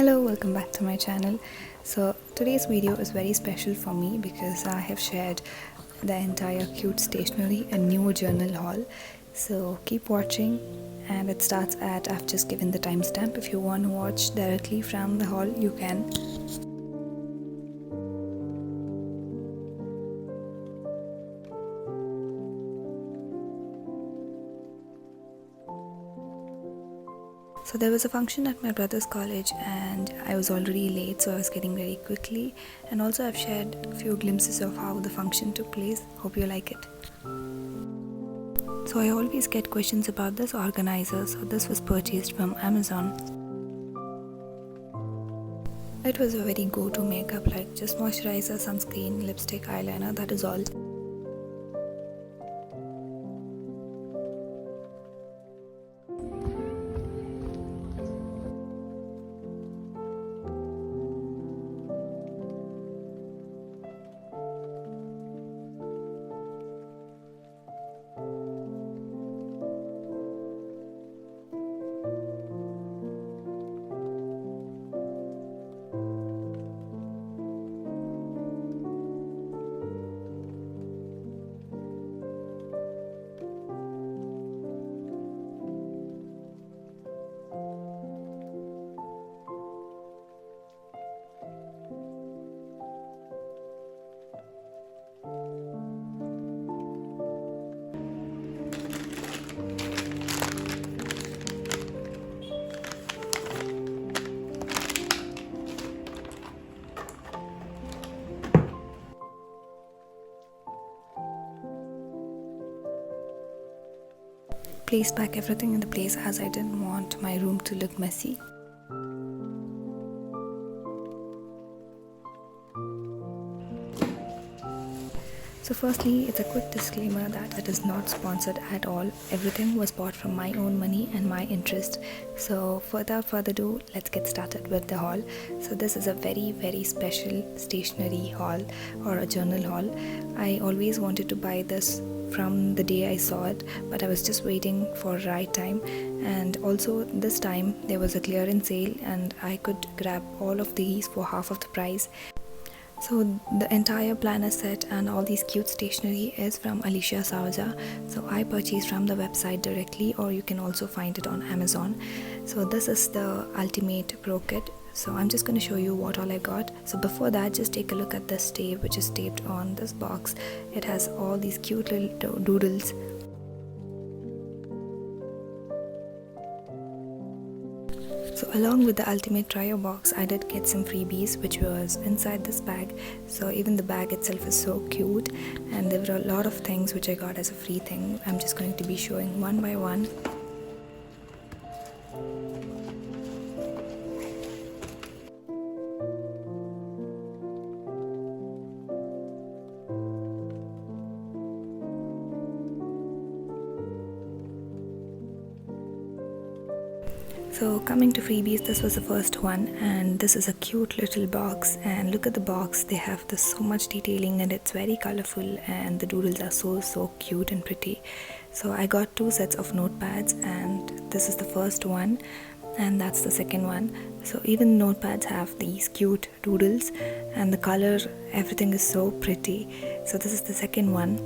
Hello, welcome back to my channel. So today's video is very special for me because I have shared the entire cute stationery and new journal haul. So keep watching, and it starts at, I've just given the timestamp. If you want to watch directly from the haul, you can. So there was a function at my brother's college and I was already late, so I was getting ready quickly, and also I've shared a few glimpses of how the function took place. Hope you like it. So I always get questions about this organizer, so this was purchased from Amazon. It was a very go-to makeup, like just moisturizer, sunscreen, lipstick, eyeliner, that is all. Placed back everything in the place as I didn't want my room to look messy. So firstly, it's a quick disclaimer that it is not sponsored at all. Everything was bought from my own money and my interest. So without further ado, let's get started with the haul. So this is a very special stationery haul or a journal haul. I always wanted to buy this from the day I saw it, but I was just waiting for the right time, and also this time there was a clearance sale and I could grab all of these for half of the price. So the entire planner set and all these cute stationery is from Alicia Sauja. So I purchased from the website directly, or you can also find it on Amazon. So this is the Ultimate Pro Kit. So I'm just going to show you what all I got. So before that, just take a look at this tape which is taped on this box. It has all these cute little doodles. So along with the Ultimate Trio box, I did get some freebies which was inside this bag. So even the bag itself is so cute, and there were a lot of things which I got as a free thing. I'm just going to be showing one by one. So coming to freebies, this was the first one, and this is a cute little box, and look at the box. They have this so much detailing and it's very colorful, and the doodles are so cute and pretty. So I got two sets of notepads, and this is the first one and that's the second one. So even notepads have these cute doodles, and the color, everything is so pretty. So this is the second one.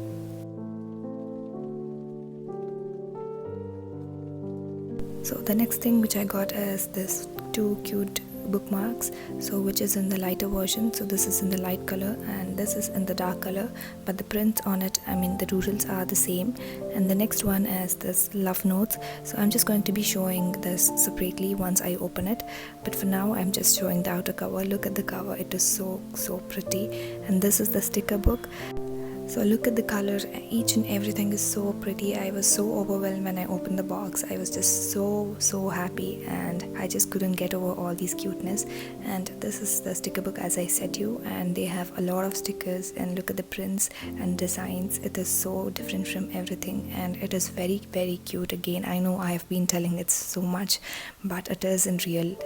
So the next thing which I got is this two cute bookmarks, so which is in the lighter version. So this is in the light color and this is in the dark color, but the prints on it, the doodles are the same. And the next one is this love notes. So I'm just going to be showing this separately once I open it, but for now I'm just showing the outer cover. Look at the cover, it is so pretty. And this is the sticker book. So look at the color, each and everything is so pretty. I was so overwhelmed when I opened the box. I was just so happy, and I just couldn't get over all these cuteness. And this is the sticker book, as I said you, and they have a lot of stickers, and look at the prints and designs. It is so different from everything, and it is very cute. Again, I know I have been telling it so much, but it is in real.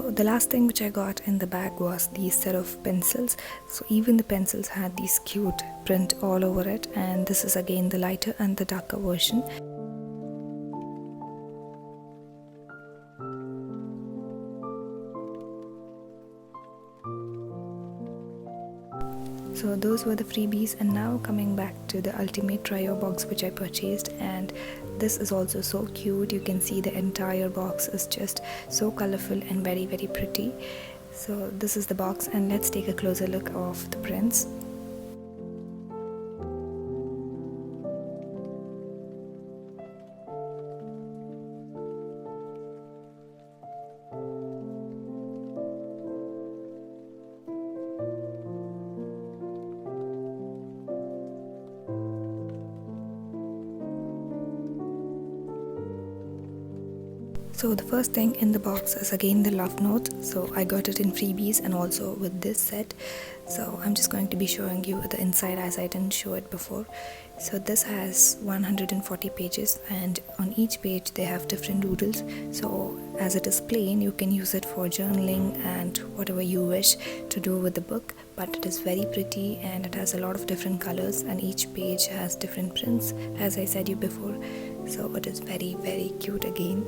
So the last thing which I got in the bag was these set of pencils. So even the pencils had these cute print all over it, and this is again the lighter and the darker version. So those were the freebies, and now coming back to the ultimate trio box which I purchased, and this is also so cute. You can see the entire box is just so colorful and very pretty. So this is the box, and let's take a closer look of the prints. So the first thing in the box is again the love note. So I got it in freebies and also with this set. So I'm just going to be showing you the inside as I didn't show it before. So this has 140 pages, and on each page they have different doodles. So as it is plain, you can use it for journaling and whatever you wish to do with the book. But it is very pretty and it has a lot of different colors, and each page has different prints as I said you before. So it is very cute again.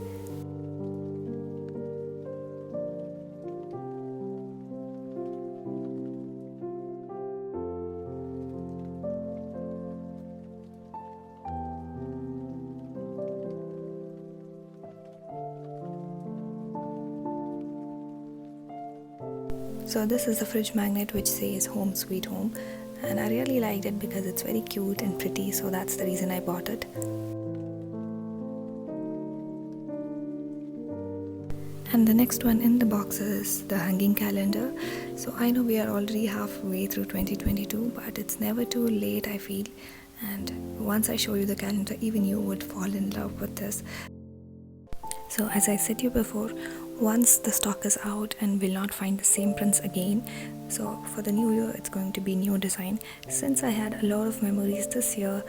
So this is the fridge magnet which says home sweet home, and I really liked it because it's very cute and pretty, so that's the reason I bought it. And the next one in the box is the hanging calendar. So I know we are already halfway through 2022, but it's never too late, I feel. And once I show you the calendar, even you would fall in love with this. So as I said you before, once the stock is out and will not find the same prints again, so for the new year it's going to be new design. Since I had a lot of memories this year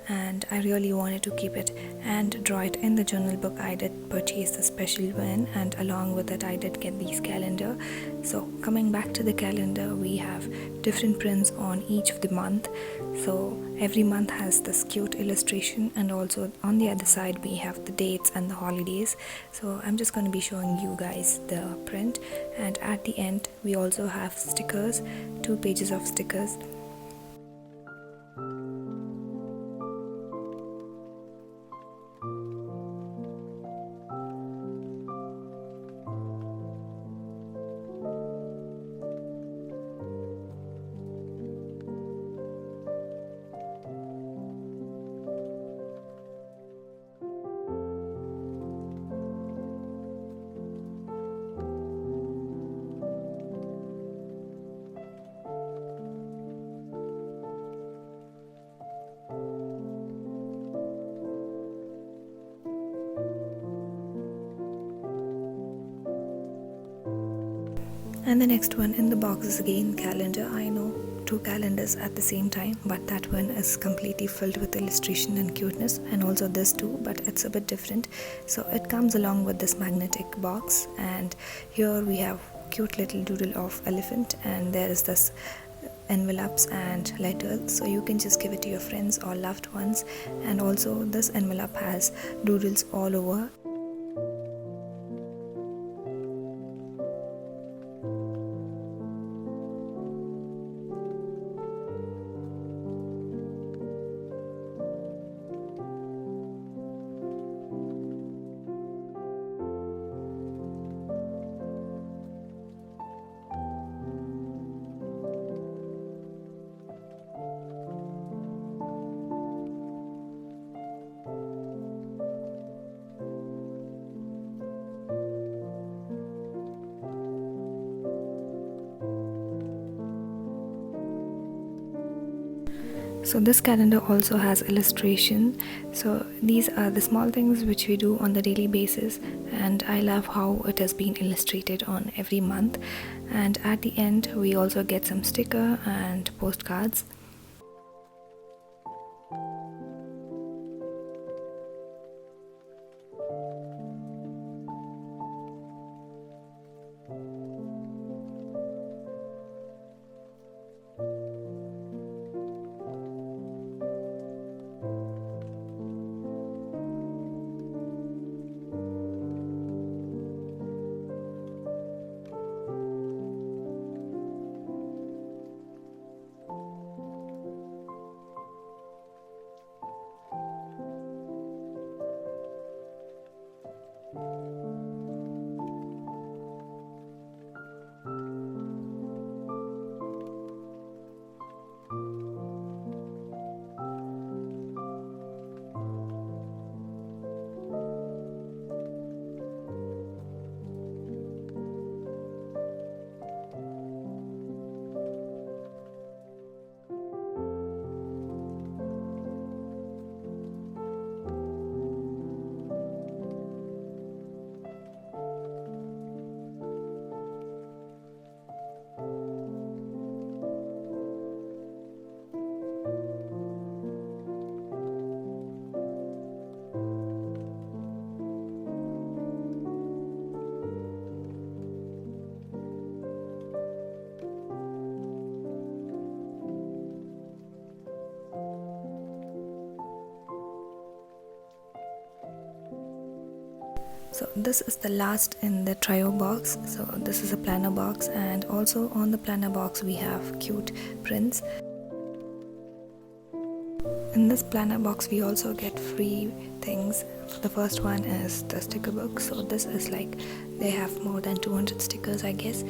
and I really wanted to keep it and draw it in the journal book, I did purchase the special one, and along with it I did get these calendar. So coming back to the calendar, we have different prints on each of the month. So every month has this cute illustration, and also on the other side we have the dates and the holidays. So I'm just going to be showing you guys the print, and at the end we also have stickers, 2 pages of stickers. And the next one in the box is again calendar. I know 2 calendars at the same time, but that one is completely filled with illustration and cuteness, and also this too, but it's a bit different. So it comes along with this magnetic box, and here we have cute little doodle of elephant, and there is this envelopes and letters, so you can just give it to your friends or loved ones. And also this envelope has doodles all over. So this calendar also has illustration. So these are the small things which we do on the daily basis, and I love how it has been illustrated on every month. And at the end we also get some sticker and postcards. So this is the last in the trio box. So this is a planner box, and also on the planner box we have cute prints. In this planner box we also get free things. The first one is the sticker book. So this is like, they have more than 200 stickers, I guess.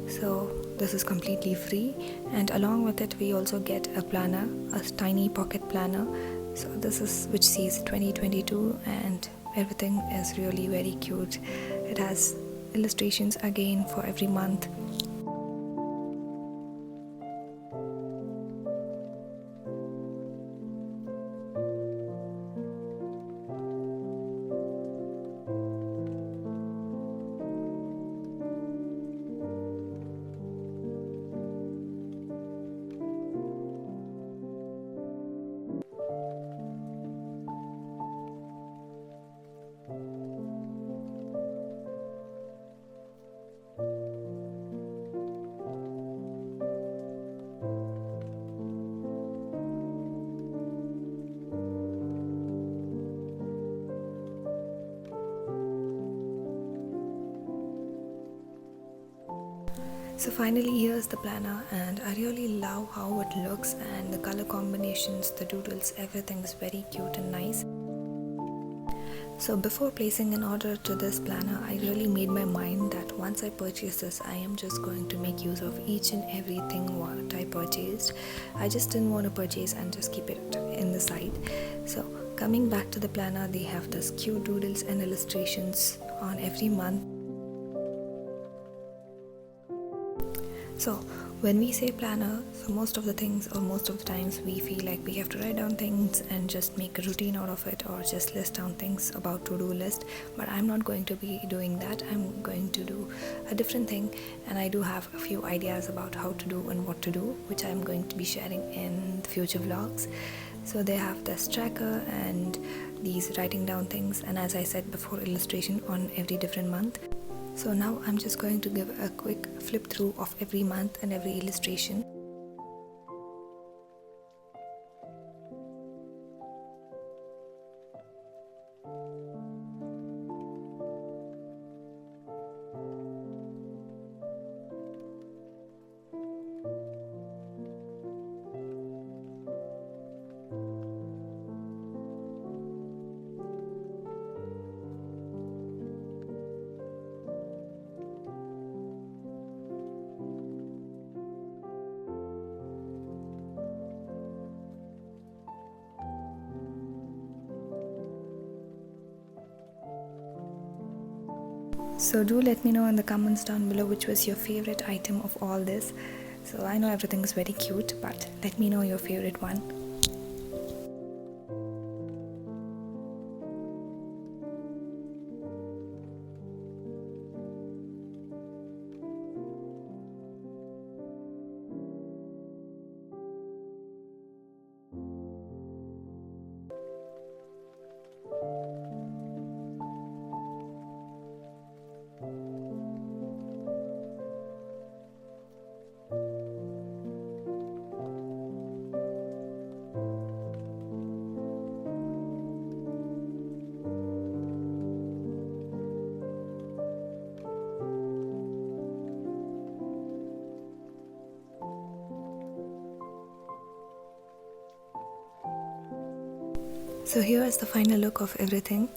So this is completely free, and along with it we also get a planner, a tiny pocket planner. So this is which says 2022, and everything is really very cute. It has illustrations again for every month. So finally here's the planner, and I really love how it looks, and the color combinations, the doodles, everything is very cute and nice. So before placing an order to this planner, I really made my mind that once I purchase this, I am just going to make use of each and everything what I purchased. I just didn't want to purchase and just keep it in the side. So coming back to the planner, they have this cute doodles and illustrations on every month. So when we say planner, so most of the things, or most of the times, we feel like we have to write down things and just make a routine out of it, or just list down things about to-do list. But I'm not going to be doing that. I'm going to do a different thing, and I do have a few ideas about how to do and what to do, which I'm going to be sharing in the future vlogs. So they have this tracker and these writing down things, and as I said before, illustration on every different month. So now I'm just going to give a quick flip through of every month and every illustration. So do let me know in the comments down below which was your favorite item of all this. So I know everything is very cute, but let me know your favorite one. So here is the final look of everything.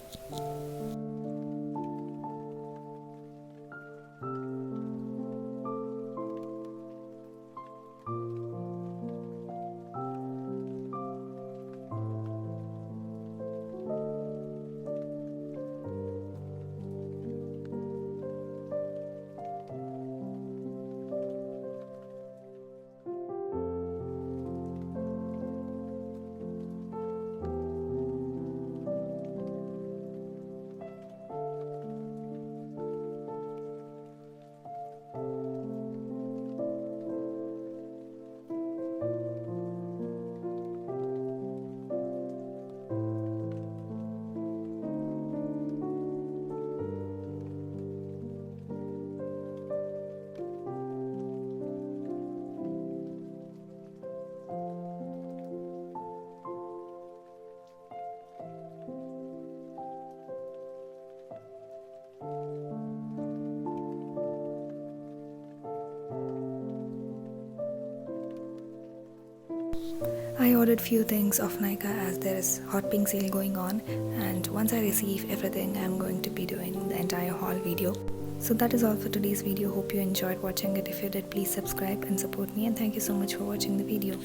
I ordered few things of Nika as there is hot pink sale going on, and once I receive everything I'm going to be doing the entire haul video. So that is all for today's video. Hope you enjoyed watching it. If you did, please subscribe and support me, and thank you so much for watching the video.